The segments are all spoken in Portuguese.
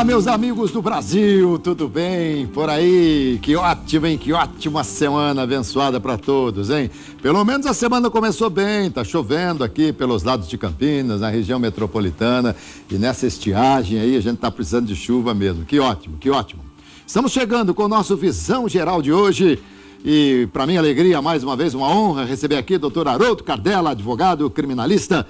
Olá, meus amigos do Brasil, tudo bem por aí? Que ótimo, hein? Que ótima semana abençoada para todos, hein? Pelo menos a semana começou bem, tá chovendo aqui pelos lados de Campinas, na região metropolitana, e nessa estiagem aí a gente tá precisando de chuva mesmo. Que ótimo, que ótimo. Estamos chegando com o nosso Visão Geral de hoje e, para minha alegria, mais uma vez, uma honra receber aqui o doutor Haroldo Cardella, advogado criminalista,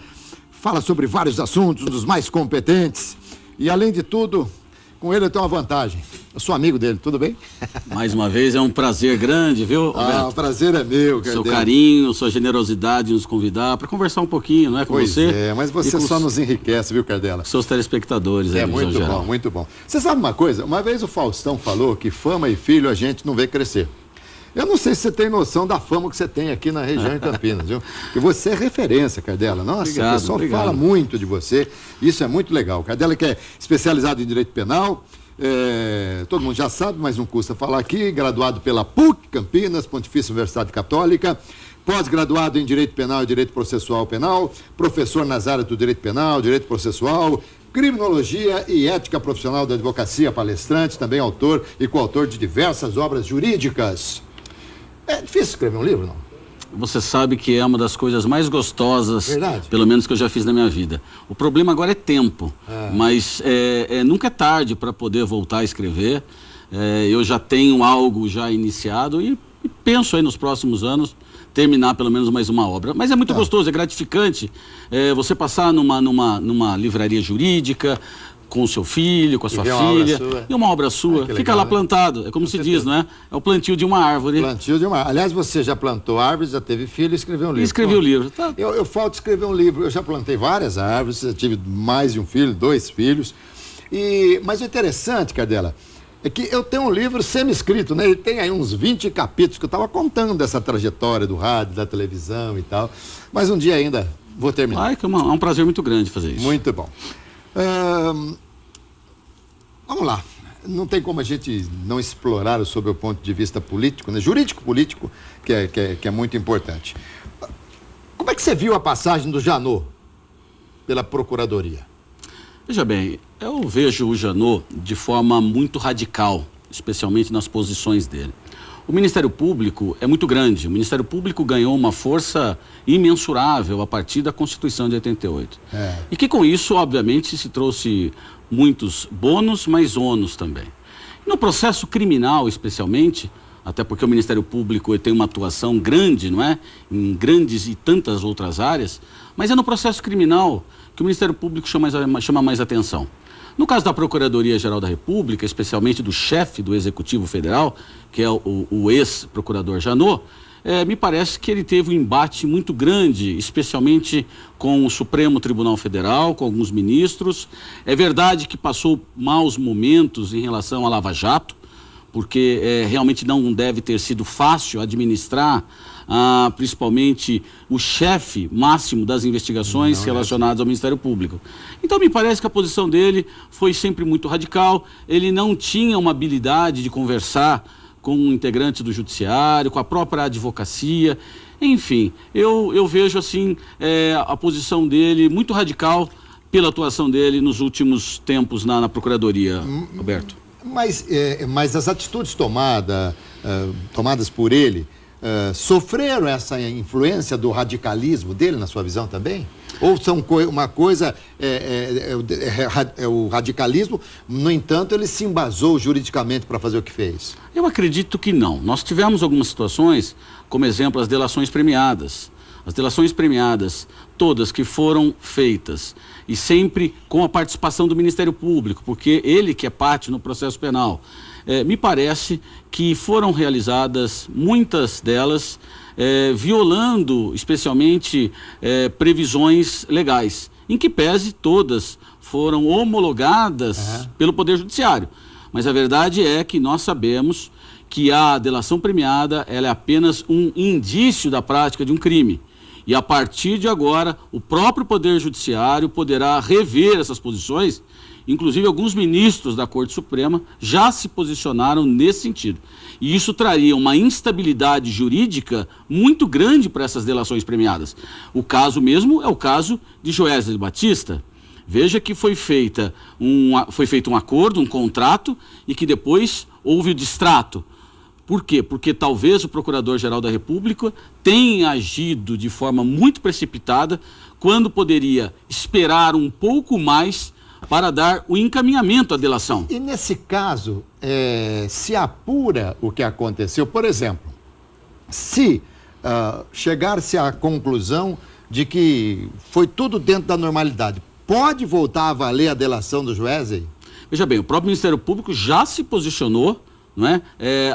fala sobre vários assuntos, um dos mais competentes. E, além de tudo, com ele eu tenho uma vantagem. Eu sou amigo dele, tudo bem? Mais uma vez, é um prazer grande, viu, Roberto? O prazer é meu, Cardella. Seu carinho, sua generosidade em nos convidar para conversar um pouquinho, não é, com você? Pois é, mas você só nos enriquece, viu, Cardella? Seus telespectadores. É muito bom, muito bom. Você sabe uma coisa? Uma vez o Faustão falou que fama e filho a gente não vê crescer. Eu não sei se você tem noção da fama que você tem aqui na região de Campinas, viu? E você é referência, Cardella. Nossa, obrigado, o pessoal fala muito de você. Isso é muito legal. Cardella que é especializado em Direito Penal, todo mundo já sabe, mas não custa falar aqui, graduado pela PUC Campinas, Pontifícia Universidade Católica, pós-graduado em Direito Penal e Direito Processual Penal, professor nas áreas do Direito Penal, Direito Processual, Criminologia e Ética Profissional da Advocacia, palestrante, também autor e coautor de diversas obras jurídicas. É difícil escrever um livro, não? Você sabe que é uma das coisas mais gostosas, Verdade. Pelo menos que eu já fiz na minha vida. O problema agora é tempo, mas nunca é tarde para poder voltar a escrever. Eu já tenho algo já iniciado e penso aí nos próximos anos terminar pelo menos mais uma obra. Mas é muito gostoso, é gratificante você passar numa livraria jurídica, com o seu filho, com a sua filha, e uma obra sua, fica legal, lá plantado, é como se diz, não é? É o plantio de uma árvore. Plantio de uma árvore. Aliás, você já plantou árvores, já teve filho e escreveu um livro. E escreveu o livro. Tá. Eu falto escrever um livro, eu já plantei várias árvores, já tive mais de um filho, 2 filhos, mas o interessante, Cardella, é que eu tenho um livro semi-escrito, né? Ele tem aí uns 20 capítulos que eu estava contando dessa trajetória do rádio, da televisão e tal, mas um dia ainda vou terminar. É um prazer muito grande fazer isso. Muito bom. Vamos lá, não tem como a gente não explorar sob o ponto de vista político, né? Jurídico-político, que é muito importante. Como é que você viu a passagem do Janot pela Procuradoria? Veja bem, eu vejo o Janot de forma muito radical, especialmente nas posições dele. O Ministério Público é muito grande, o Ministério Público ganhou uma força imensurável a partir da Constituição de 88. E que com isso, obviamente, se trouxe muitos bônus, mas ônus também. No processo criminal, especialmente, até porque o Ministério Público tem uma atuação grande, não é? Em grandes e tantas outras áreas, mas é no processo criminal que o Ministério Público chama mais atenção. No caso da Procuradoria-Geral da República, especialmente do chefe do Executivo Federal, que é o ex-procurador Janot, me parece que ele teve um embate muito grande, especialmente com o Supremo Tribunal Federal, com alguns ministros. É verdade que passou maus momentos em relação à Lava Jato, porque realmente não deve ter sido fácil administrar principalmente o chefe máximo das investigações relacionadas ao Ministério Público. Então me parece que a posição dele foi sempre muito radical, ele não tinha uma habilidade de conversar com integrantes do judiciário, com a própria advocacia, enfim, eu vejo assim a posição dele muito radical pela atuação dele nos últimos tempos na Procuradoria, Roberto. Mas as atitudes tomadas por ele sofreram essa influência do radicalismo dele, na sua visão também? Ou são uma coisa, o radicalismo, no entanto, ele se embasou juridicamente para fazer o que fez? Eu acredito que não. Nós tivemos algumas situações, como exemplo, as delações premiadas. As delações premiadas, todas que foram feitas, e sempre com a participação do Ministério Público, porque ele que é parte no processo penal. Me parece que foram realizadas muitas delas violando especialmente previsões legais, em que pese todas foram homologadas pelo Poder Judiciário. Mas a verdade é que nós sabemos que a delação premiada ela é apenas um indício da prática de um crime. E a partir de agora, o próprio Poder Judiciário poderá rever essas posições. Inclusive, alguns ministros da Corte Suprema já se posicionaram nesse sentido. E isso traria uma instabilidade jurídica muito grande para essas delações premiadas. O caso mesmo é o caso de Joesley Batista. Veja que foi feito um acordo, um contrato, e que depois houve o distrato. Por quê? Porque talvez o Procurador-Geral da República tenha agido de forma muito precipitada, quando poderia esperar um pouco mais para dar o encaminhamento à delação. E nesse caso, se apura o que aconteceu, por exemplo, se chegar-se à conclusão de que foi tudo dentro da normalidade, pode voltar a valer a delação do Joesley? Veja bem, o próprio Ministério Público já se posicionou, não é,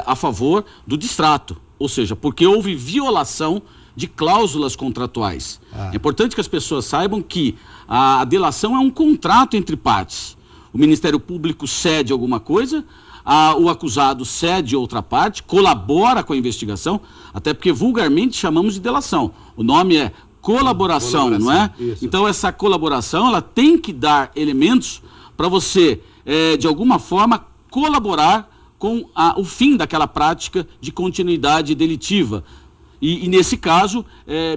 a favor do distrato, ou seja, porque houve violação de cláusulas contratuais. É importante que as pessoas saibam que a delação é um contrato entre partes. O Ministério Público cede alguma coisa, o acusado cede outra parte, colabora com a investigação, até porque vulgarmente chamamos de delação. O nome é colaboração, não é? Isso. Então essa colaboração, ela tem que dar elementos para você, de alguma forma, colaborar com o fim daquela prática de continuidade delitiva. E nesse caso,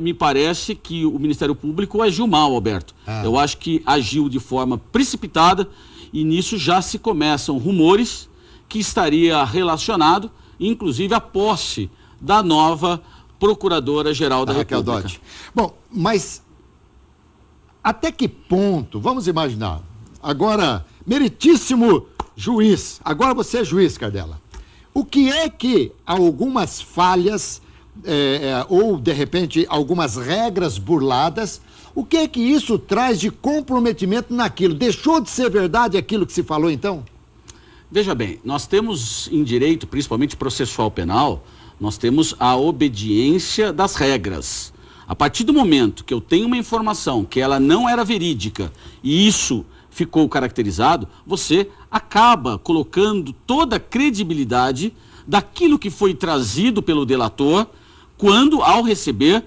me parece que o Ministério Público agiu mal, Alberto. Eu acho que agiu de forma precipitada e nisso já se começam rumores que estaria relacionado, inclusive, à posse da nova Procuradora-Geral da República. Raquel Dodge. Bom, mas até que ponto, vamos imaginar, agora, meritíssimo juiz, agora você é juiz, Cardella, o que é que algumas falhas, ou de repente algumas regras burladas, o que é que isso traz de comprometimento naquilo? Deixou de ser verdade aquilo que se falou então? Veja bem, nós temos em direito, principalmente processual penal, nós temos a obediência das regras. A partir do momento que eu tenho uma informação que ela não era verídica e isso ficou caracterizado, você acaba colocando toda a credibilidade daquilo que foi trazido pelo delator quando, ao receber,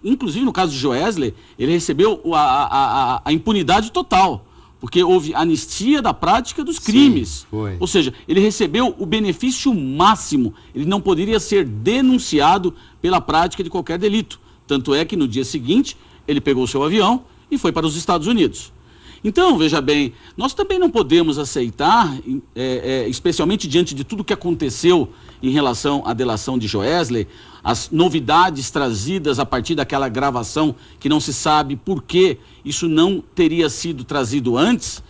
inclusive no caso de Joesley, ele recebeu a impunidade total, porque houve anistia da prática dos crimes. Sim, foi. Ou seja, ele recebeu o benefício máximo, ele não poderia ser denunciado pela prática de qualquer delito. Tanto é que no dia seguinte, ele pegou o seu avião e foi para os Estados Unidos. Então, veja bem, nós também não podemos aceitar, especialmente diante de tudo que aconteceu em relação à delação de Joesley, as novidades trazidas a partir daquela gravação que não se sabe por que isso não teria sido trazido antes,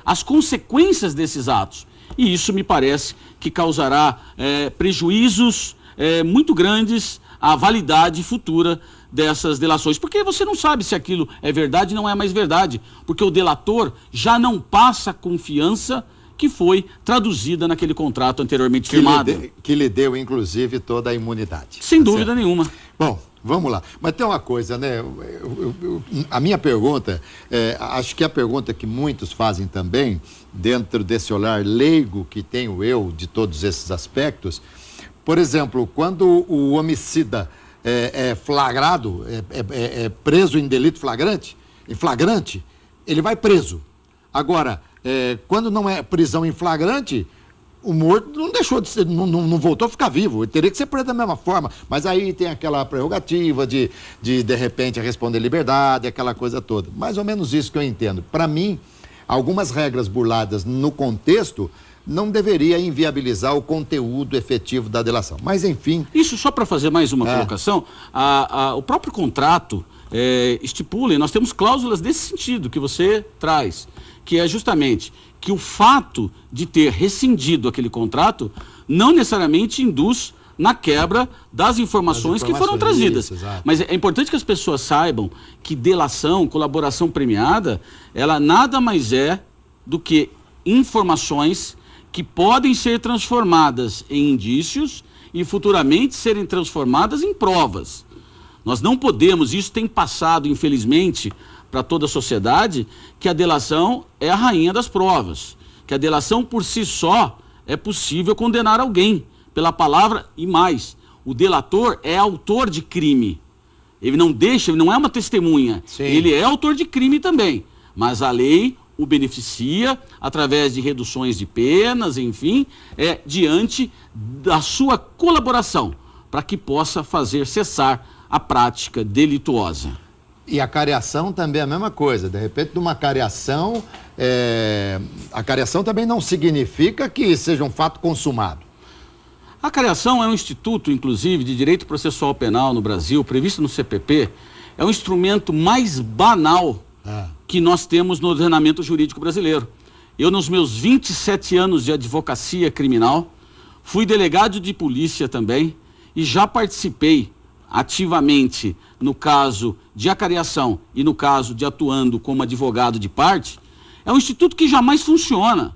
as consequências desses atos. E isso me parece que causará prejuízos muito grandes à validade futura dessas delações, porque você não sabe se aquilo é verdade ou não é mais verdade, porque o delator já não passa a confiança que foi traduzida naquele contrato anteriormente firmado. Que lhe deu, inclusive, toda a imunidade. Sem dúvida nenhuma. Bom, vamos lá. Mas tem uma coisa, né? A minha pergunta, acho que é a pergunta que muitos fazem também, dentro desse olhar leigo que tenho eu de todos esses aspectos. Por exemplo, quando o homicida é flagrado, preso em delito flagrante, ele vai preso. Agora, quando não é prisão em flagrante, o morto não deixou de ser, não voltou a ficar vivo, ele teria que ser preso da mesma forma, mas aí tem aquela prerrogativa de repente responder liberdade, aquela coisa toda. Mais ou menos isso que eu entendo. Para mim, algumas regras burladas no contexto não deveria inviabilizar o conteúdo efetivo da delação. Mas, enfim... Isso só para fazer mais uma colocação, o próprio contrato estipula, e nós temos cláusulas desse sentido que você traz, que é justamente que o fato de ter rescindido aquele contrato não necessariamente induz na quebra das informações que foram trazidas. Isso, mas é importante que as pessoas saibam que delação, colaboração premiada, ela nada mais é do que informações que podem ser transformadas em indícios e futuramente serem transformadas em provas. Nós não podemos, isso tem passado, infelizmente, para toda a sociedade, que a delação é a rainha das provas, que a delação por si só é possível condenar alguém pela palavra e mais. O delator é autor de crime. Ele não é uma testemunha, Sim. Ele é autor de crime também, mas a lei o beneficia através de reduções de penas, enfim, diante da sua colaboração, para que possa fazer cessar a prática delituosa. E a cariação também é a mesma coisa. De repente, numa cariação, a cariação também não significa que seja um fato consumado. A cariação é um instituto, inclusive, de direito processual penal no Brasil, previsto no CPP, é o instrumento mais banal que nós temos no ordenamento jurídico brasileiro. Eu, nos meus 27 anos de advocacia criminal, fui delegado de polícia também e já participei ativamente no caso de acariação e no caso de atuando como advogado de parte. É um instituto que jamais funciona.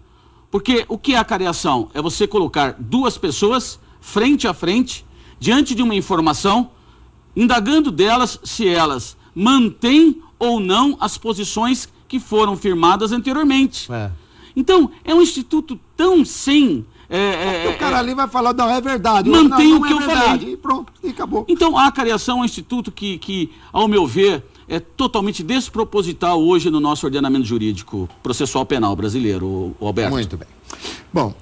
Porque o que é acariação? É você colocar duas pessoas frente a frente, diante de uma informação, indagando delas se elas mantêm ou não as posições que foram firmadas anteriormente. Então, é um instituto tão sem... o cara ali vai falar, não, é verdade. Mantém não, o que eu falei. E pronto, e acabou. Então, a acariação é um instituto que, ao meu ver, é totalmente desproposital hoje no nosso ordenamento jurídico processual penal brasileiro, o Alberto. Muito bem. Bom,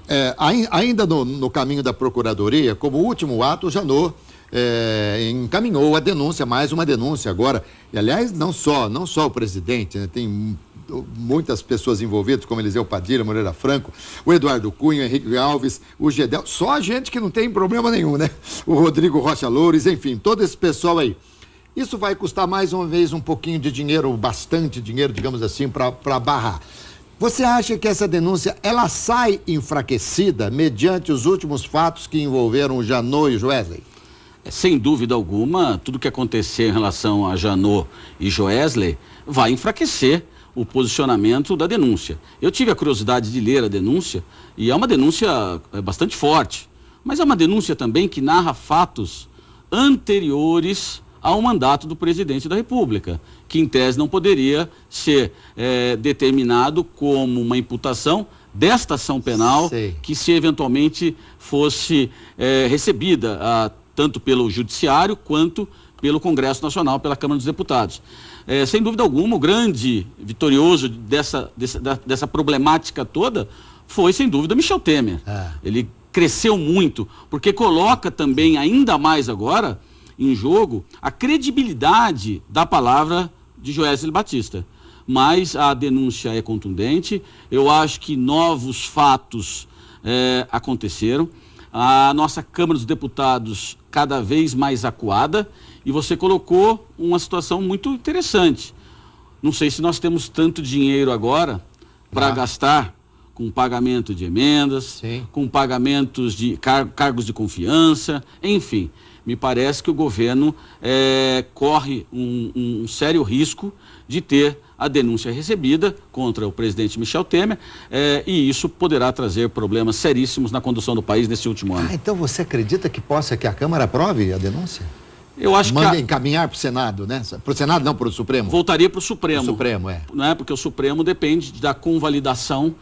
ainda no caminho da Procuradoria, como último ato, o Janot encaminhou a denúncia, mais uma denúncia agora. E, aliás, não só o presidente, né, tem muitas pessoas envolvidas, como Eliseu Padilha, Moreira Franco, o Eduardo Cunha, o Henrique Alves, o Gedel, só a gente que não tem problema nenhum, né? O Rodrigo Rocha Loures, enfim, todo esse pessoal aí. Isso vai custar mais uma vez um pouquinho de dinheiro, bastante dinheiro, digamos assim, para barrar. Você acha que essa denúncia, ela sai enfraquecida mediante os últimos fatos que envolveram o Janot e o Joesley? Sem dúvida alguma, tudo que acontecer em relação a Janot e Joesley vai enfraquecer o posicionamento da denúncia. Eu tive a curiosidade de ler a denúncia e é uma denúncia bastante forte, mas é uma denúncia também que narra fatos anteriores ao mandato do presidente da República, que em tese não poderia ser determinado como uma imputação desta ação penal, que se eventualmente fosse recebida tanto pelo Judiciário quanto pelo Congresso Nacional, pela Câmara dos Deputados. Sem dúvida alguma, o grande vitorioso dessa problemática toda foi, sem dúvida, Michel Temer. Ele cresceu muito, porque coloca também, ainda mais agora, em jogo, a credibilidade da palavra de Joesley Batista. Mas a denúncia é contundente, eu acho que novos fatos aconteceram, a nossa Câmara dos Deputados cada vez mais acuada, e você colocou uma situação muito interessante. Não sei se nós temos tanto dinheiro agora para gastar com pagamento de emendas, com pagamentos de cargos de confiança, enfim. Me parece que o governo corre um sério risco de ter a denúncia recebida contra o presidente Michel Temer e isso poderá trazer problemas seríssimos na condução do país nesse último ano. Então você acredita que a Câmara aprove a denúncia? Eu acho que encaminhar para o Senado, né? Para o Senado, não, para o Supremo. Voltaria para o Supremo. O Supremo, Não é? Porque o Supremo depende da convalidação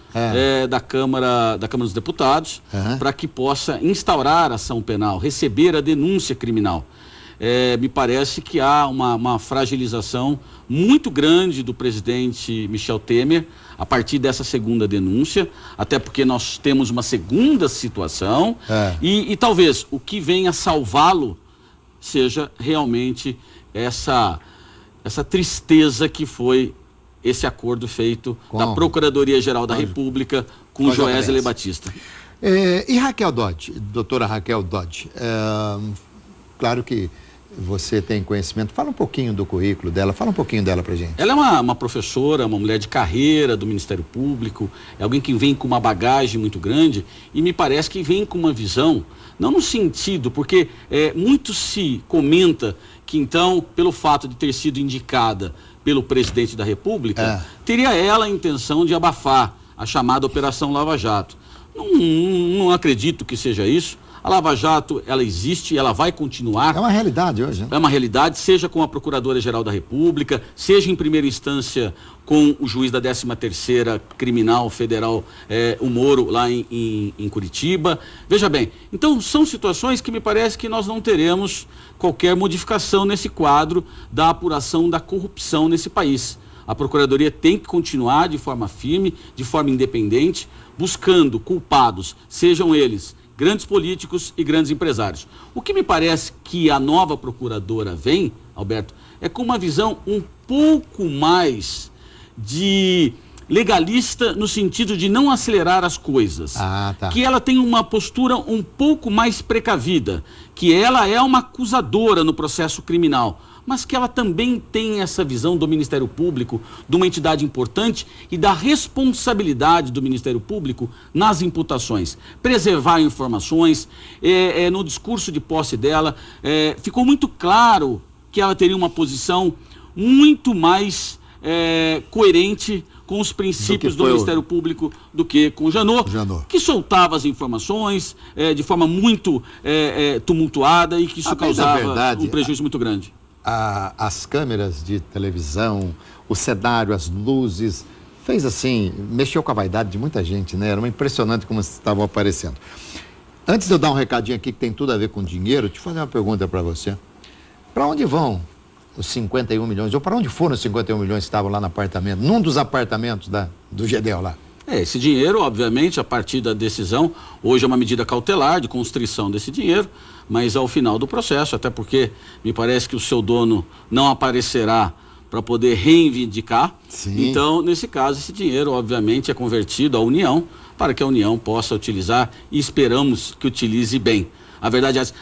da Câmara dos Deputados para que possa instaurar a ação penal, receber a denúncia criminal. Me parece que há uma fragilização muito grande do presidente Michel Temer a partir dessa segunda denúncia, até porque nós temos uma segunda situação e talvez o que venha salvá-lo seja realmente essa tristeza que foi esse acordo feito da Procuradoria-Geral da República com Joesley Batista. E Raquel Dodge, doutora Raquel Dodge, claro que você tem conhecimento, fala um pouquinho do currículo dela, fala um pouquinho dela pra gente. Ela é uma professora, uma mulher de carreira do Ministério Público, é alguém que vem com uma bagagem muito grande e me parece que vem com uma visão, não no sentido, porque muito se comenta que então, pelo fato de ter sido indicada pelo presidente da República, teria ela a intenção de abafar a chamada Operação Lava Jato. Não acredito que seja isso. A Lava Jato, ela existe, ela vai continuar. É uma realidade hoje, né? É uma realidade, seja com a Procuradora-Geral da República, seja em primeira instância com o juiz da 13ª Criminal Federal, o Moro, lá em Curitiba. Veja bem, então são situações que me parece que nós não teremos qualquer modificação nesse quadro da apuração da corrupção nesse país. A Procuradoria tem que continuar de forma firme, de forma independente, buscando culpados, sejam eles grandes políticos e grandes empresários. O que me parece que a nova procuradora vem Alberto, é com uma visão um pouco mais de legalista no sentido de não acelerar as coisas. Tá. Que ela tem uma postura um pouco mais precavida, que ela é uma acusadora no processo criminal, mas que ela também tem essa visão do Ministério Público, de uma entidade importante e da responsabilidade do Ministério Público nas imputações. Preservar informações, no discurso de posse dela, ficou muito claro que ela teria uma posição muito mais coerente com os princípios do Ministério Público do que com o Janot, que soltava as informações de forma muito tumultuada e que isso causava um prejuízo muito grande. As câmeras de televisão, o cenário, as luzes, fez assim, mexeu com a vaidade de muita gente, né? Era impressionante como estavam aparecendo. Antes de eu dar um recadinho aqui que tem tudo a ver com dinheiro, deixa eu fazer uma pergunta para você. Para onde vão os 51 milhões, ou para onde foram os 51 milhões que estavam lá no apartamento, num dos apartamentos do Gedel lá? Esse dinheiro, obviamente, a partir da decisão, hoje é uma medida cautelar de constrição desse dinheiro, mas ao final do processo, até porque me parece que o seu dono não aparecerá para poder reivindicar. Sim. Então, nesse caso, esse dinheiro, obviamente, é convertido à União, para que a União possa utilizar e esperamos que utilize bem. A verdade é essa.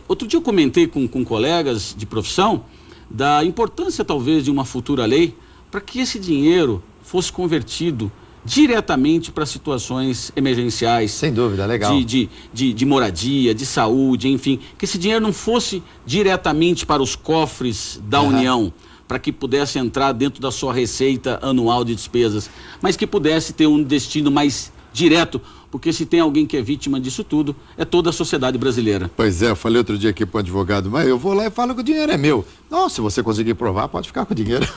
Outro dia eu comentei com colegas de profissão da importância, talvez, de uma futura lei para que esse dinheiro fosse convertido diretamente para situações emergenciais. Sem dúvida, legal. De moradia, de saúde, enfim. Que esse dinheiro não fosse diretamente para os cofres da União, para que pudesse entrar dentro da sua receita anual de despesas, mas que pudesse ter um destino mais direto, porque se tem alguém que é vítima disso tudo, é toda a sociedade brasileira. Pois é, eu falei outro dia aqui para o advogado, mas eu vou lá e falo que o dinheiro é meu. Não, se você conseguir provar, pode ficar com o dinheiro.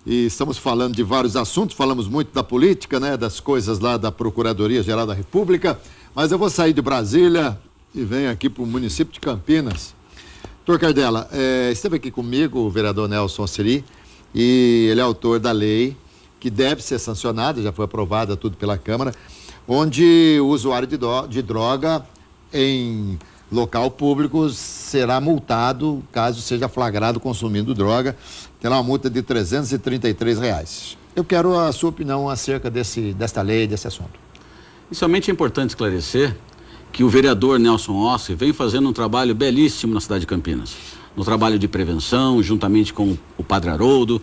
E estamos falando de vários assuntos, falamos muito da política, né, das coisas lá da Procuradoria-Geral da República, mas eu vou sair de Brasília e venho aqui para o município de Campinas. Doutor Cardella, esteve aqui comigo o vereador Nelson Osseri, e ele é autor da lei que deve ser sancionada, já foi aprovada tudo pela Câmara, onde o usuário de droga em local público será multado caso seja flagrado consumindo droga, terá uma multa de R$333. Eu quero a sua opinião acerca desta lei, desse assunto. Inicialmente é importante esclarecer que o vereador Nelson Osseri vem fazendo um trabalho belíssimo na cidade de Campinas, no trabalho de prevenção, juntamente com o Padre Haroldo,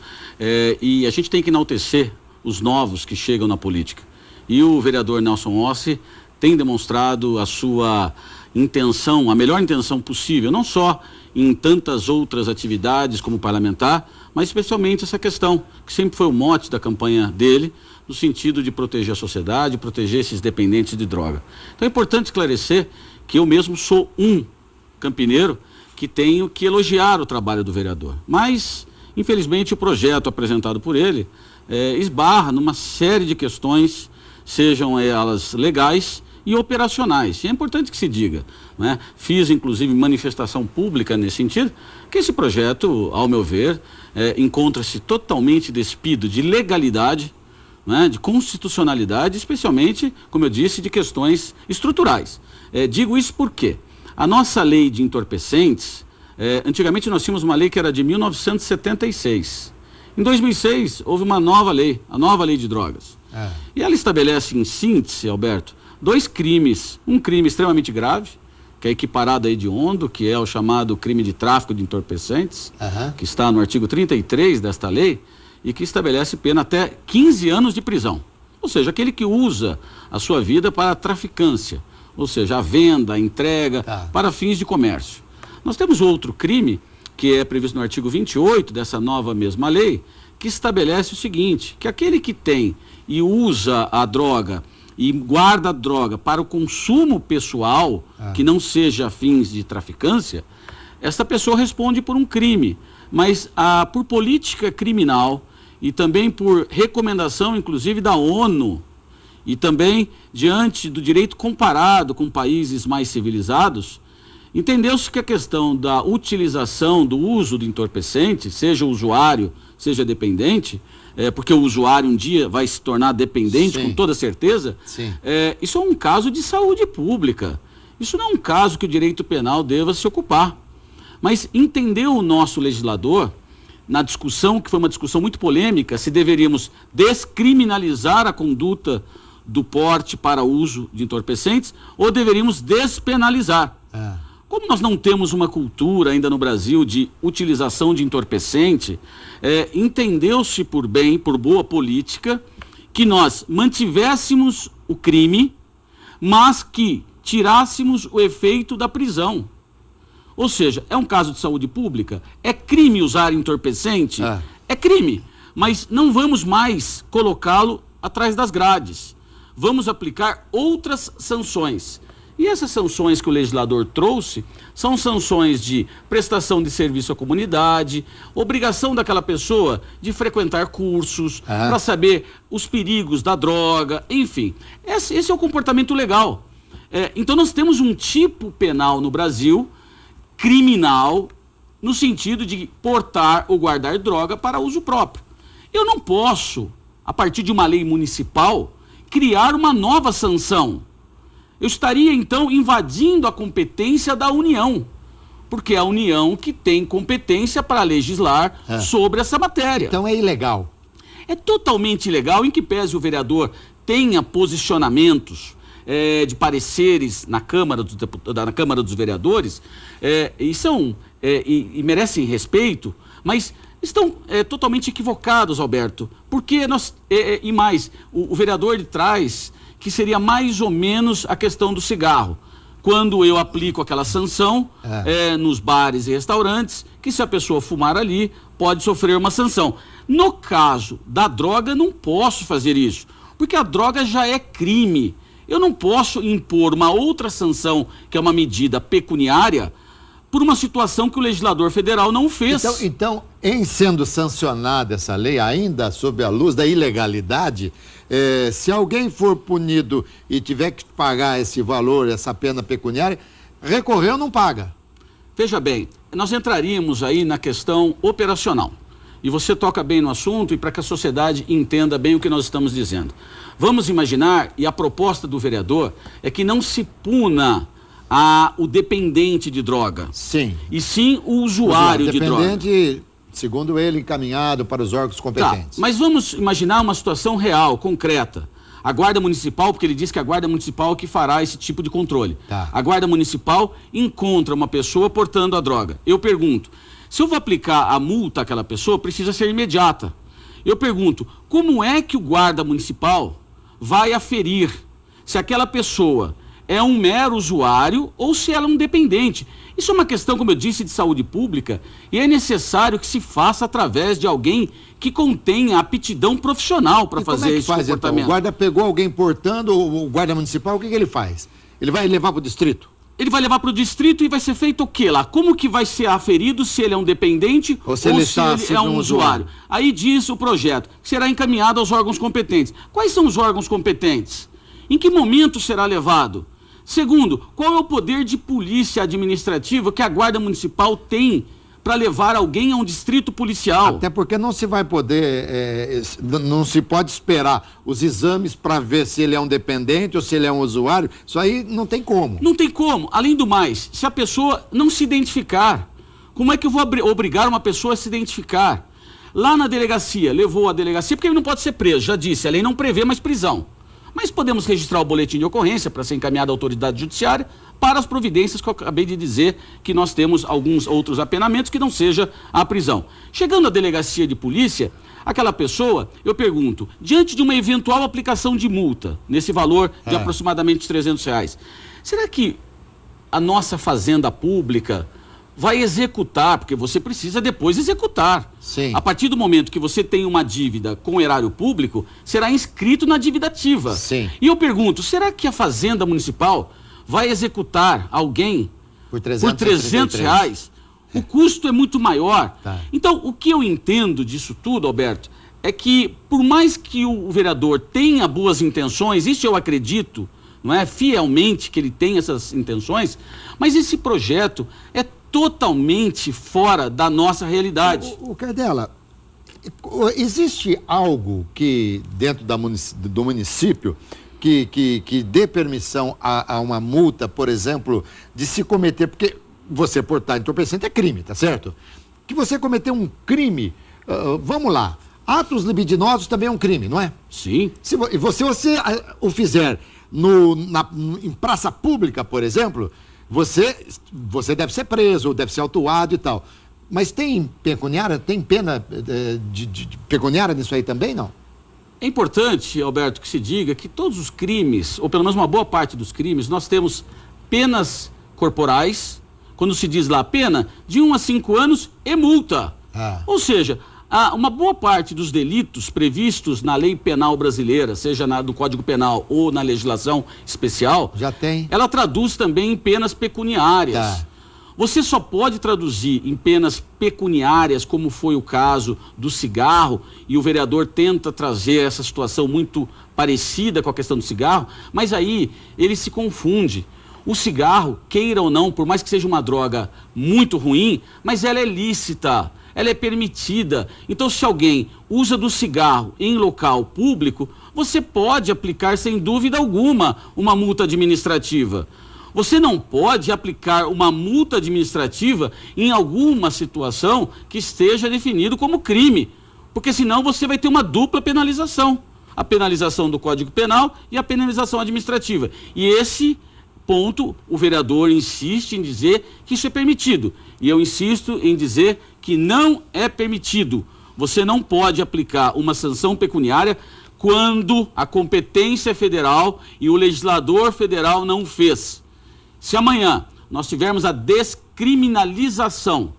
e a gente tem que enaltecer os novos que chegam na política. E o vereador Nelson Osseri tem demonstrado a sua intenção, a melhor intenção possível, não só em tantas outras atividades como parlamentar, mas especialmente essa questão, que sempre foi o mote da campanha dele, no sentido de proteger a sociedade, proteger esses dependentes de droga. Então é importante esclarecer que eu mesmo sou um campineiro que tenho que elogiar o trabalho do vereador. Mas, infelizmente, o projeto apresentado por ele esbarra numa série de questões, sejam elas legais e operacionais. E é importante que se diga, né? Fiz, inclusive, manifestação pública nesse sentido, que esse projeto, ao meu ver, encontra-se totalmente despido de legalidade, né? De constitucionalidade, especialmente, como eu disse, de questões estruturais. Digo isso porque a nossa lei de entorpecentes, antigamente nós tínhamos uma lei que era de 1976. Em 2006, houve uma nova lei, a nova lei de drogas. E ela estabelece, em síntese, Alberto, 2 crimes. Um crime extremamente grave, que é equiparado a hediondo, que é o chamado crime de tráfico de entorpecentes, que está no artigo 33 desta lei, e que estabelece pena até 15 anos de prisão. Ou seja, aquele que usa a sua vida para a traficância, ou seja, a venda, a entrega, para fins de comércio. Nós temos outro crime, que é previsto no artigo 28 dessa nova mesma lei, que estabelece o seguinte, que aquele que tem e usa a droga e guarda a droga para o consumo pessoal, que não seja fins de traficância, essa pessoa responde por um crime, mas por política criminal e também por recomendação, inclusive, da ONU, e também diante do direito comparado com países mais civilizados, entendeu-se que a questão da utilização, do uso de entorpecente, seja usuário, seja dependente, porque o usuário um dia vai se tornar dependente, com toda certeza, isso é um caso de saúde pública. Isso não é um caso que o direito penal deva se ocupar. Mas entendeu o nosso legislador, na discussão, que foi uma discussão muito polêmica, se deveríamos descriminalizar a conduta do porte para uso de entorpecentes ou deveríamos despenalizar. Como nós não temos uma cultura ainda no Brasil de utilização de entorpecente, entendeu-se por bem, por boa política, que nós mantivéssemos o crime, mas que tirássemos o efeito da prisão. Ou seja, é um caso de saúde pública? É crime usar entorpecente? É crime, mas não vamos mais colocá-lo atrás das grades. Vamos aplicar outras sanções. E essas sanções que o legislador trouxe são sanções de prestação de serviço à comunidade, obrigação daquela pessoa de frequentar cursos para saber os perigos da droga, enfim. Esse é o comportamento legal. Então nós temos um tipo penal no Brasil criminal no sentido de portar ou guardar droga para uso próprio. Eu não posso, a partir de uma lei municipal, criar uma nova sanção. Eu estaria, então, invadindo a competência da União, porque é a União que tem competência para legislar sobre essa matéria. Então é ilegal. É totalmente ilegal, em que pese o vereador tenha posicionamentos de pareceres na Câmara dos Vereadores, e merecem respeito, mas estão totalmente equivocados, Alberto, porque e mais, o vereador ele traz que seria mais ou menos a questão do cigarro. Quando eu aplico aquela sanção nos bares e restaurantes, que se a pessoa fumar ali, pode sofrer uma sanção. No caso da droga, não posso fazer isso, porque a droga já é crime. Eu não posso impor uma outra sanção, que é uma medida pecuniária, por uma situação que o legislador federal não fez. Então, em sendo sancionada essa lei, ainda sob a luz da ilegalidade, se alguém for punido e tiver que pagar esse valor, essa pena pecuniária, recorreu, não paga. Veja bem, nós entraríamos aí na questão operacional. E você toca bem no assunto e para que a sociedade entenda bem o que nós estamos dizendo. Vamos imaginar, e a proposta do vereador é que não se puna o dependente de droga. Sim. E sim o usuário de droga. Dependente, segundo ele, encaminhado para os órgãos competentes. Tá, mas vamos imaginar uma situação real, concreta. A Guarda Municipal, porque ele diz que a Guarda Municipal é que fará esse tipo de controle. A Guarda Municipal encontra uma pessoa portando a droga. Eu pergunto, se eu vou aplicar a multa àquela pessoa, precisa ser imediata. Eu pergunto, como é que o Guarda Municipal vai aferir se aquela pessoa é um mero usuário ou se ela é um dependente? Isso é uma questão, como eu disse, de saúde pública e é necessário que se faça através de alguém que contenha aptidão profissional para fazer esse comportamento. Então? O guarda pegou alguém portando, o guarda municipal, o que ele faz? Ele vai levar para o distrito? Ele vai levar para o distrito e vai ser feito o quê lá? Como que vai ser aferido se ele é um dependente ou se ele é um usuário? Aí diz o projeto, que será encaminhado aos órgãos competentes. Quais são os órgãos competentes? Em que momento será levado? Segundo, qual é o poder de polícia administrativa que a Guarda Municipal tem para levar alguém a um distrito policial? Até porque não se vai poder, não se pode esperar os exames para ver se ele é um dependente ou se ele é um usuário. Isso aí não tem como. Não tem como. Além do mais, se a pessoa não se identificar, como é que eu vou obrigar uma pessoa a se identificar? Lá na delegacia, levou a delegacia, porque ele não pode ser preso, já disse, a lei não prevê mais prisão. Mas podemos registrar o boletim de ocorrência para ser encaminhado à autoridade judiciária para as providências que eu acabei de dizer, que nós temos alguns outros apenamentos que não seja a prisão. Chegando à delegacia de polícia, aquela pessoa, eu pergunto, diante de uma eventual aplicação de multa, nesse valor de aproximadamente R$300, será que a nossa fazenda pública vai executar, porque você precisa depois executar. Sim. A partir do momento que você tem uma dívida com o erário público, será inscrito na dívida ativa. Sim. E eu pergunto, será que a Fazenda Municipal vai executar alguém por R$300? O custo é muito maior. Então, o que eu entendo disso tudo, Alberto, é que por mais que o vereador tenha boas intenções, isso eu acredito, não é, fielmente que ele tem essas intenções, mas esse projeto é totalmente fora da nossa realidade. O Cardella, existe algo que dentro do município que dê permissão a uma multa, por exemplo, de se cometer, porque você portar entorpecente é crime, tá certo? Que você cometeu um crime, vamos lá, atos libidinosos também é um crime, não é? Sim. Se você o fizer em praça pública, por exemplo, você deve ser preso, deve ser autuado e tal. Mas tem pecuniária, tem pena de pecuniária nisso aí também, não? É importante, Alberto, que se diga que todos os crimes, ou pelo menos uma boa parte dos crimes, nós temos penas corporais, quando se diz lá pena, de 1 a 5 anos e multa. Ou seja, uma boa parte dos delitos previstos na lei penal brasileira, seja do Código Penal ou na legislação especial, já tem. Ela traduz também em penas pecuniárias. Tá. Você só pode traduzir em penas pecuniárias, como foi o caso do cigarro, e o vereador tenta trazer essa situação muito parecida com a questão do cigarro, mas aí ele se confunde. O cigarro, queira ou não, por mais que seja uma droga muito ruim, mas ela é lícita, ela é permitida. Então, se alguém usa do cigarro em local público, você pode aplicar, sem dúvida alguma, uma multa administrativa. Você não pode aplicar uma multa administrativa em alguma situação que esteja definido como crime, porque senão você vai ter uma dupla penalização. A penalização do Código Penal e a penalização administrativa. E esse ponto, o vereador insiste em dizer que isso é permitido. E eu insisto em dizer que não é permitido. Você não pode aplicar uma sanção pecuniária quando a competência federal e o legislador federal não fez. Se amanhã nós tivermos a descriminalização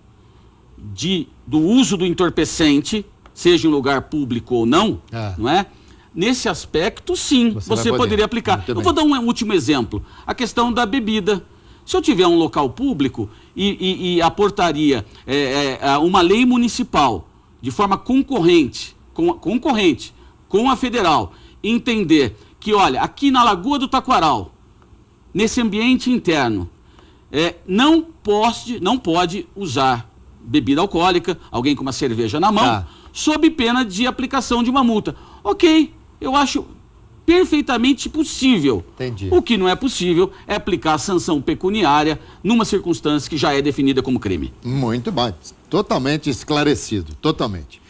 do uso do entorpecente, seja em lugar público ou não, não é? Nesse aspecto, sim, você poderia aplicar. Eu vou dar um último exemplo. A questão da bebida. Se eu tiver um local público e a portaria, uma lei municipal, de forma concorrente com a federal, entender que, olha, aqui na Lagoa do Taquaral, nesse ambiente interno, não pode usar bebida alcoólica, alguém com uma cerveja na mão, sob pena de aplicação de uma multa. Ok, eu acho perfeitamente possível. Entendi. O que não é possível é aplicar a sanção pecuniária numa circunstância que já é definida como crime. Muito bem, totalmente esclarecido, totalmente.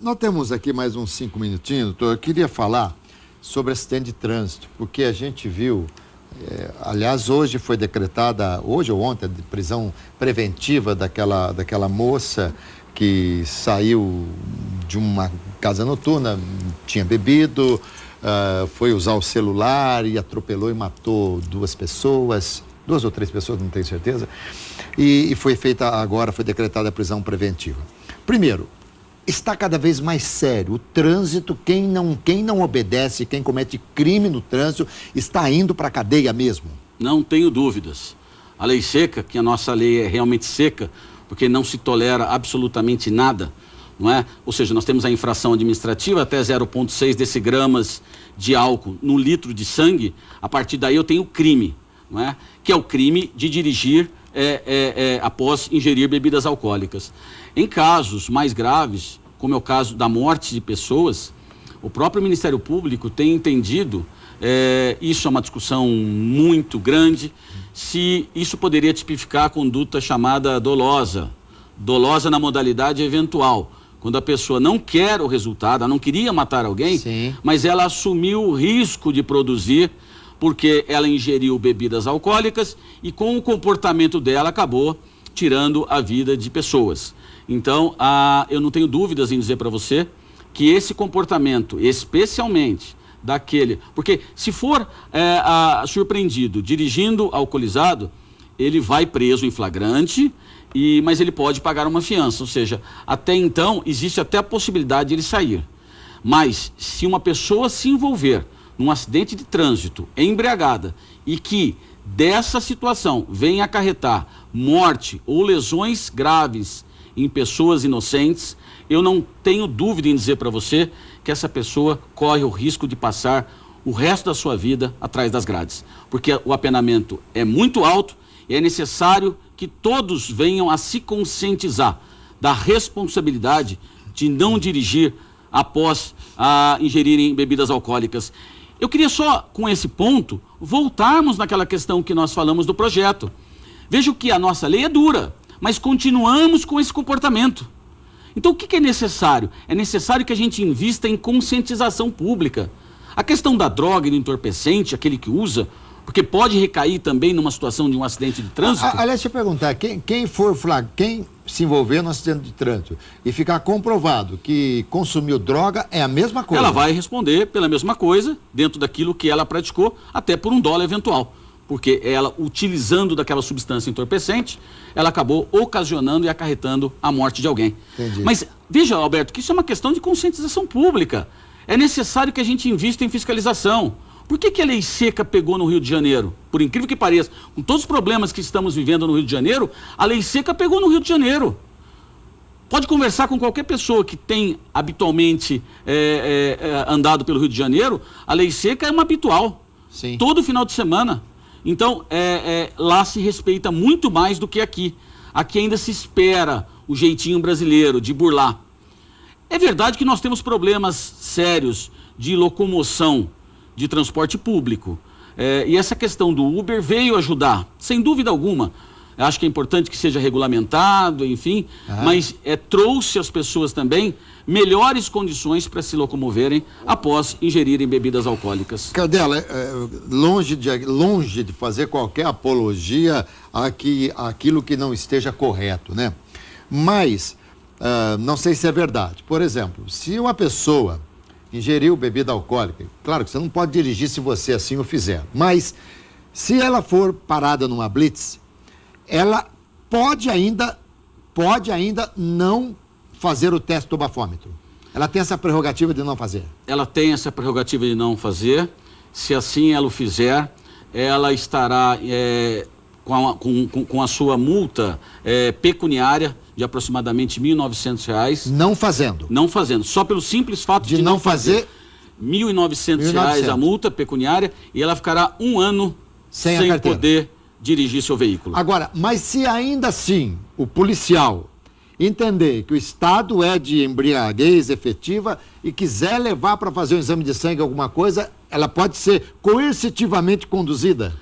Nós temos aqui mais uns 5 minutinhos, doutor. Eu queria falar sobre acidente de trânsito, porque a gente viu, aliás, hoje foi decretada, hoje ou ontem, de prisão preventiva daquela moça que saiu de uma casa noturna, tinha bebido, foi usar o celular e atropelou e matou 2 ou 3 pessoas, não tenho certeza, e foi decretada a prisão preventiva. Primeiro, está cada vez mais sério o trânsito. Quem não obedece, quem comete crime no trânsito, está indo para a cadeia mesmo. Não tenho dúvidas. A lei seca, que a nossa lei é realmente seca, porque não se tolera absolutamente nada, não é? Ou seja, nós temos a infração administrativa até 0,6 decigramas de álcool no litro de sangue. A partir daí eu tenho crime, não é? Que é o crime de dirigir após ingerir bebidas alcoólicas. Em casos mais graves, como é o caso da morte de pessoas, o próprio Ministério Público tem entendido, isso é uma discussão muito grande, se isso poderia tipificar a conduta chamada dolosa na modalidade eventual, quando a pessoa não quer o resultado, ela não queria matar alguém, sim, mas ela assumiu o risco de produzir, porque ela ingeriu bebidas alcoólicas e com o comportamento dela acabou tirando a vida de pessoas. Então, eu não tenho dúvidas em dizer para você que esse comportamento, especialmente daquele... Porque se for surpreendido dirigindo alcoolizado, ele vai preso em flagrante, mas ele pode pagar uma fiança. Ou seja, até então, existe até a possibilidade de ele sair. Mas, se uma pessoa se envolver num acidente de trânsito embriagada e que dessa situação venha acarretar morte ou lesões graves em pessoas inocentes, eu não tenho dúvida em dizer para você que essa pessoa corre o risco de passar o resto da sua vida atrás das grades, porque o apenamento é muito alto e é necessário que todos venham a se conscientizar da responsabilidade de não dirigir após ingerirem bebidas alcoólicas. Eu queria só, com esse ponto, voltarmos naquela questão que nós falamos do projeto. Veja que a nossa lei é dura, mas continuamos com esse comportamento. Então o que é necessário? É necessário que a gente invista em conscientização pública. A questão da droga e do entorpecente, aquele que usa, porque pode recair também numa situação de um acidente de trânsito. Aliás, deixa eu perguntar, quem se envolver no acidente de trânsito e ficar comprovado que consumiu droga, é a mesma coisa? Ela vai responder pela mesma coisa, dentro daquilo que ela praticou, até por $1 eventual. Porque ela, utilizando daquela substância entorpecente, ela acabou ocasionando e acarretando a morte de alguém. Entendi. Mas veja, Alberto, que isso é uma questão de conscientização pública. É necessário que a gente invista em fiscalização. Por que a lei seca pegou no Rio de Janeiro? Por incrível que pareça, com todos os problemas que estamos vivendo no Rio de Janeiro, a lei seca pegou no Rio de Janeiro. Pode conversar com qualquer pessoa que tem habitualmente andado pelo Rio de Janeiro, a lei seca é uma habitual. Sim. Todo final de semana. Então, lá se respeita muito mais do que aqui. Aqui ainda se espera o jeitinho brasileiro de burlar. É verdade que nós temos problemas sérios de locomoção, de transporte público. E essa questão do Uber veio ajudar, sem dúvida alguma. Eu acho que é importante que seja regulamentado, enfim, mas trouxe às pessoas também melhores condições para se locomoverem após ingerirem bebidas alcoólicas. Cardella, longe de fazer qualquer apologia àquilo que não esteja correto, né? Mas, não sei se é verdade. Por exemplo, se uma pessoa ingeriu bebida alcoólica, claro que você não pode dirigir se você assim o fizer, mas se ela for parada numa blitz, ela pode ainda não fazer o teste do bafômetro. Ela tem essa prerrogativa de não fazer. Ela tem essa prerrogativa de não fazer. Se assim ela o fizer, ela estará com a sua multa pecuniária de aproximadamente R$ 1.900. Não fazendo. Não fazendo. Só pelo simples fato de não fazer. R$ 1.900 a multa pecuniária e ela ficará um ano sem poder dirigir seu veículo. Agora, mas se ainda assim o policial entender que o estado é de embriaguez efetiva e quiser levar para fazer um exame de sangue alguma coisa, ela pode ser coercitivamente conduzida?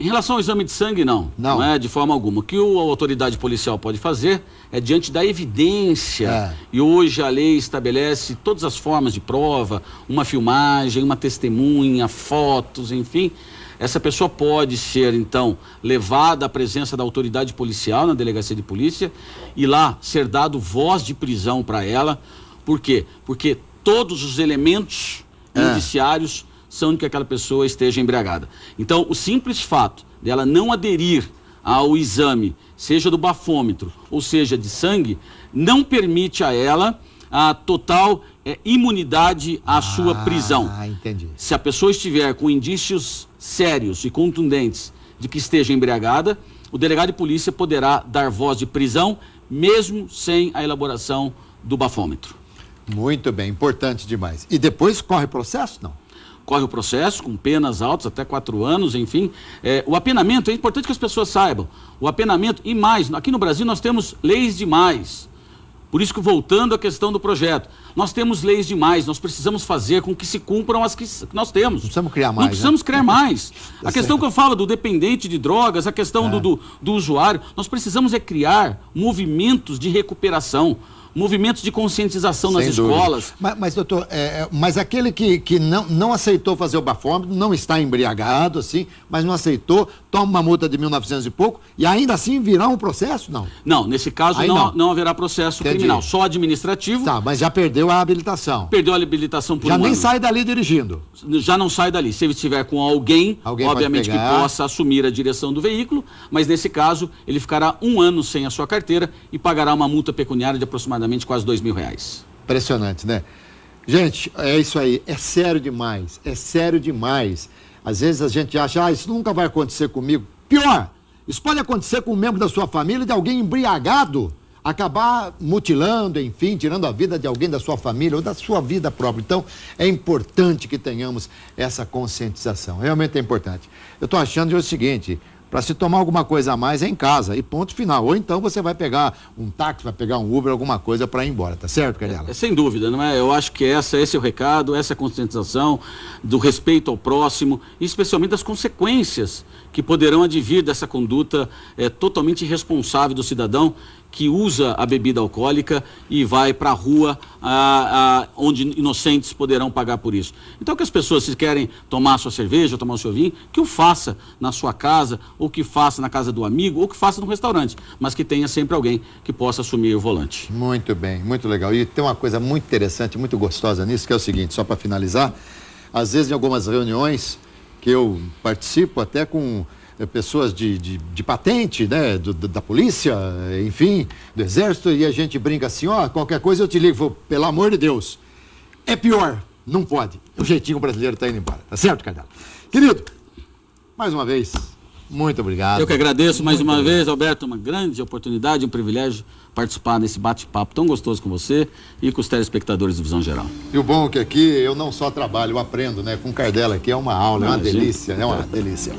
Em relação ao exame de sangue, não é de forma alguma. O que a autoridade policial pode fazer é diante da evidência. E hoje a lei estabelece todas as formas de prova, uma filmagem, uma testemunha, fotos, enfim. Essa pessoa pode ser, então, levada à presença da autoridade policial na delegacia de polícia e lá ser dado voz de prisão para ela. Por quê? Porque todos os elementos indiciários são de que aquela pessoa esteja embriagada. Então, o simples fato dela não aderir ao exame, seja do bafômetro ou seja de sangue, não permite a ela a total imunidade à sua prisão. Entendi. Se a pessoa estiver com indícios sérios e contundentes de que esteja embriagada, o delegado de polícia poderá dar voz de prisão, mesmo sem a elaboração do bafômetro. Muito bem, importante demais. E depois corre processo, não? Corre o processo com penas altas, até 4 anos, enfim. O apenamento, é importante que as pessoas saibam, o apenamento, e mais, aqui no Brasil nós temos leis demais. Por isso que, voltando à questão do projeto, nós temos leis demais, nós precisamos fazer com que se cumpram as que nós temos. Não precisamos criar mais. Não precisamos criar mais. A questão que eu falo do dependente de drogas, a questão do usuário, nós precisamos criar movimentos de recuperação, movimentos de conscientização nas escolas. Mas doutor, mas aquele que não aceitou fazer o bafômetro, não está embriagado, assim, mas não aceitou, toma uma multa de 1.900 e pouco, e ainda assim virá um processo, não? Não, nesse caso não haverá processo criminal, só administrativo. Tá, mas já perdeu a habilitação. Perdeu a habilitação por um ano. Já nem sai dali dirigindo. Já não sai dali. Se ele estiver com alguém obviamente que possa assumir a direção do veículo, mas nesse caso ele ficará um ano sem a sua carteira e pagará uma multa pecuniária de aproximadamente quase R$2.000. Impressionante, né? Gente, é isso aí, é sério demais, Às vezes a gente acha, isso nunca vai acontecer comigo. Pior, isso pode acontecer com um membro da sua família, de alguém embriagado, acabar mutilando, enfim, tirando a vida de alguém da sua família ou da sua vida própria. Então, é importante que tenhamos essa conscientização, realmente é importante. Eu estou achando o seguinte, Para se tomar alguma coisa a mais é em casa, e ponto final. Ou então você vai pegar um táxi, vai pegar um Uber, alguma coisa para ir embora, tá certo, Cardela? Sem dúvida, não é? Eu acho que esse é o recado, essa é a conscientização do respeito ao próximo, e especialmente das consequências que poderão advir dessa conduta totalmente irresponsável do cidadão que usa a bebida alcoólica e vai para a rua onde inocentes poderão pagar por isso. Então, que as pessoas, se querem tomar a sua cerveja, tomar o seu vinho, que o faça na sua casa, ou que faça na casa do amigo, ou que faça no restaurante, mas que tenha sempre alguém que possa assumir o volante. Muito bem, muito legal. E tem uma coisa muito interessante, muito gostosa nisso, que é o seguinte, só para finalizar, às vezes em algumas reuniões que eu participo até com pessoas de patente, né, da polícia, enfim, do exército, e a gente brinca assim, ó, qualquer coisa eu te ligo, pelo amor de Deus. É pior, não pode. O jeitinho brasileiro tá indo embora, tá certo, Cardela? Querido, mais uma vez, muito obrigado. Eu que agradeço mais uma vez, Alberto, uma grande oportunidade, um privilégio participar desse bate-papo tão gostoso com você e com os telespectadores do Visão Geral. E o bom é que aqui eu não só trabalho, eu aprendo, né? Com o Cardela aqui é uma aula, é uma delícia, é uma delícia.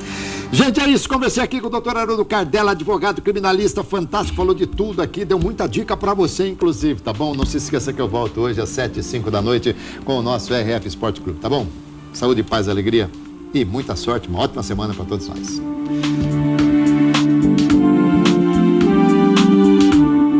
Gente, é isso, conversei aqui com o doutor Haroldo Cardela, advogado criminalista fantástico, falou de tudo aqui, deu muita dica pra você, inclusive, tá bom? Não se esqueça que eu volto hoje às 7h05 da noite com o nosso RF Esporte Clube, tá bom? Saúde, paz, alegria e muita sorte, uma ótima semana pra todos nós.